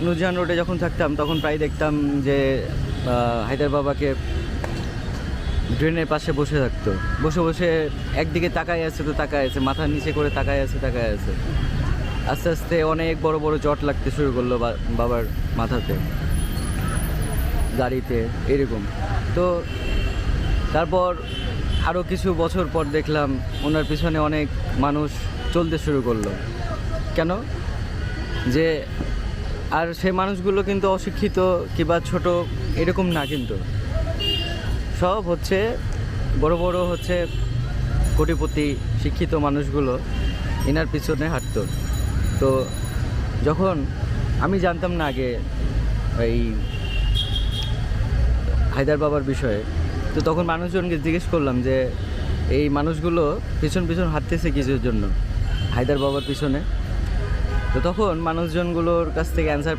নুরজাহান রোডে যখন থাকতাম তখন প্রায় দেখতাম যে হায়দার বাবাকে ড্রেনের পাশে বসে থাকতো, বসে বসে একদিকে তাকায় আছে তো তাকায় আছে, মাথা নিচে করে তাকায় আছে তাকায় আছে। আস্তে আস্তে অনেক বড় বড় চট লাগতে শুরু করলো বাবার মাথাতে, গাড়িতে, এরকম। তো তারপর আরও কিছু বছর পর দেখলাম ওনার পিছনে অনেক মানুষ চলতে শুরু করলো। কেন? যে আর সেই মানুষগুলো কিন্তু অশিক্ষিত কিংবা ছোট এরকম না, কিন্তু সব হচ্ছে বড় বড় হচ্ছে কোটিপতি শিক্ষিত মানুষগুলো এনার পিছনে হাঁটতো। তো যখন আমি জানতাম না আগে এই হায়দার বাবার বিষয়ে, তো তখন মানুষজনকে জিজ্ঞেস করলাম যে এই মানুষগুলো পিছন পিছন হাঁটতেছে কিছুর জন্য হায়দার বাবার পিছনে। তো তখন মানুষজনগুলোর কাছ থেকে অ্যান্সার